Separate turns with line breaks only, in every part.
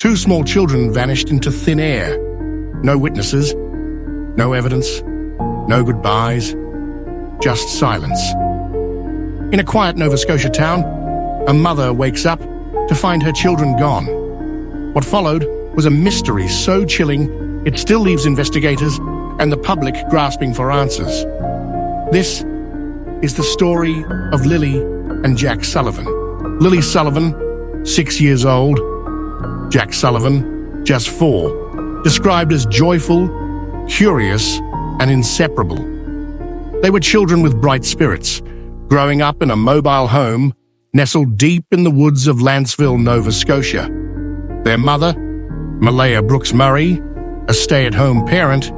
Two small children vanished into thin air. No witnesses, no evidence, no goodbyes, just silence. In a quiet Nova Scotia town, a mother wakes up to find her children gone. What followed was a mystery so chilling it still leaves investigators and the public grasping for answers. This is the story of Lilly and Jack Sullivan. Lilly Sullivan, 6 years old. Jack Sullivan, just 4, described as joyful, curious, and inseparable. They were children with bright spirits, growing up in a mobile home nestled deep in the woods of Lanceville, Nova Scotia. Their mother, Malaya Brooks Murray, a stay-at-home parent,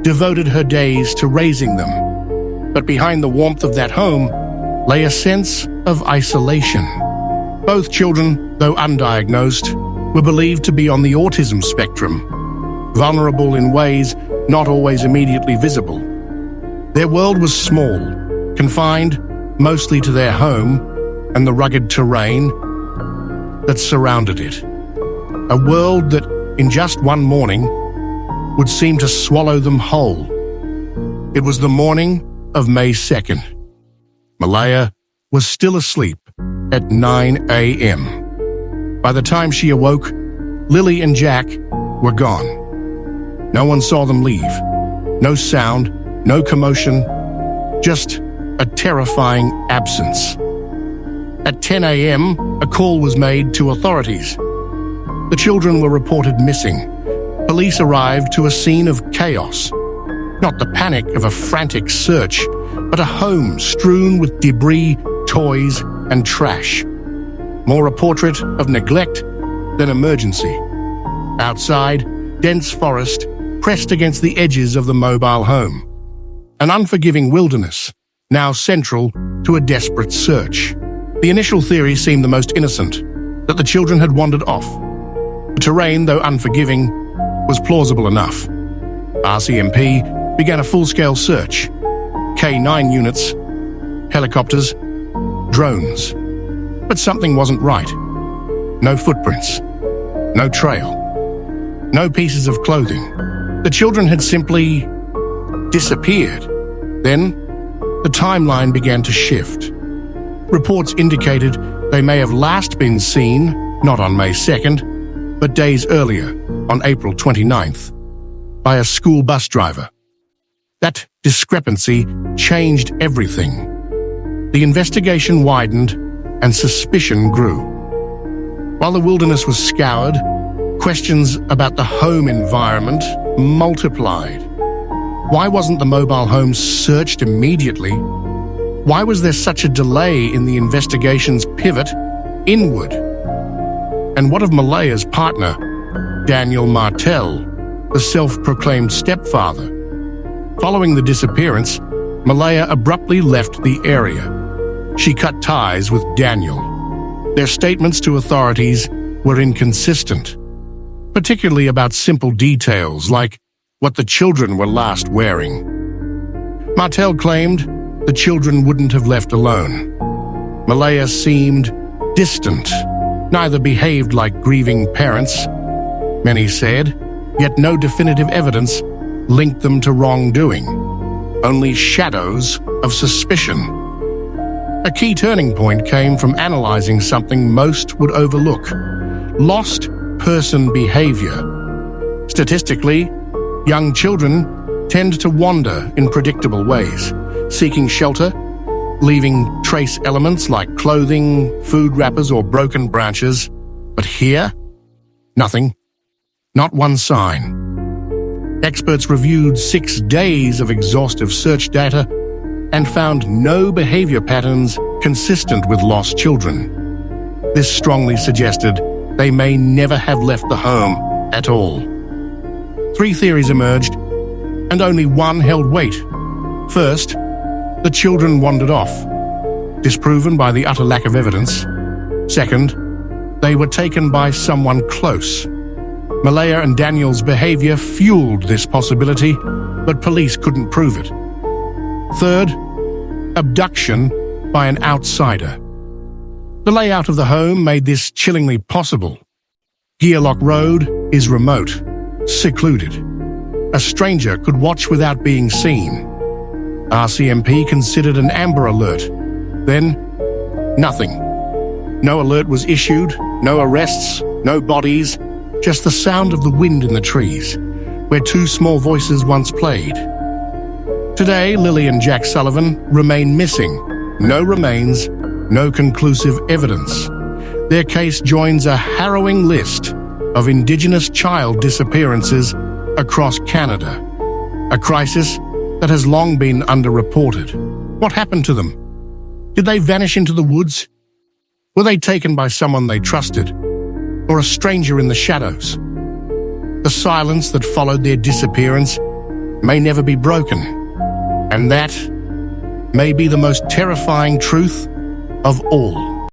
devoted her days to raising them. But behind the warmth of that home lay a sense of isolation. Both children, though undiagnosed, were believed to be on the autism spectrum, vulnerable in ways not always immediately visible. Their world was small, confined mostly to their home and the rugged terrain that surrounded it. A world that, in just one morning, would seem to swallow them whole. It was the morning of May 2nd. Malaya was still asleep at 9 a.m. By the time she awoke, Lilly and Jack were gone. No one saw them leave. No sound, no commotion, just a terrifying absence. At 10 a.m., a call was made to authorities. The children were reported missing. Police arrived to a scene of chaos. Not the panic of a frantic search, but a home strewn with debris, toys, and trash. More a portrait of neglect than emergency. Outside, dense forest pressed against the edges of the mobile home. An unforgiving wilderness, now central to a desperate search. The initial theory seemed the most innocent, that the children had wandered off. The terrain, though unforgiving, was plausible enough. RCMP began a full-scale search. K9 units, helicopters, drones. But something wasn't right. No footprints, no trail, no pieces of clothing. The children had simply disappeared. Then, the timeline began to shift. Reports indicated they may have last been seen, not on May 2nd, but days earlier, on April 29th, by a school bus driver. That discrepancy changed everything. The investigation widened and suspicion grew. While the wilderness was scoured, questions about the home environment multiplied. Why wasn't the mobile home searched immediately? Why was there such a delay in the investigation's pivot inward? And what of Malaya's partner, Daniel Martel, the self-proclaimed stepfather? Following the disappearance, Malaya abruptly left the area. She cut ties with Daniel. Their statements to authorities were inconsistent, particularly about simple details like what the children were last wearing. Martel claimed the children wouldn't have left alone. Malaya seemed distant, neither behaved like grieving parents, many said, yet no definitive evidence linked them to wrongdoing, only shadows of suspicion. A key turning point came from analyzing something most would overlook: lost person behavior. Statistically, young children tend to wander in predictable ways, seeking shelter, leaving trace elements like clothing, food wrappers, or broken branches. But here, nothing. Not one sign. Experts reviewed 6 days of exhaustive search data and found no behavior patterns consistent with lost children. This strongly suggested they may never have left the home at all. 3 theories emerged, and only one held weight. First, the children wandered off, disproven by the utter lack of evidence. Second, they were taken by someone close. Malaya and Daniel's behavior fueled this possibility, but police couldn't prove it. Third, abduction by an outsider. The layout of the home made this chillingly possible. Gearlock Road is remote, secluded. A stranger could watch without being seen. RCMP considered an Amber Alert. Then, nothing. No alert was issued, no arrests, no bodies, just the sound of the wind in the trees, where two small voices once played. Today, Lilly and Jack Sullivan remain missing. No remains, no conclusive evidence. Their case joins a harrowing list of Indigenous child disappearances across Canada, a crisis that has long been underreported. What happened to them? Did they vanish into the woods? Were they taken by someone they trusted, or a stranger in the shadows? The silence that followed their disappearance may never be broken, and that may be the most terrifying truth of all.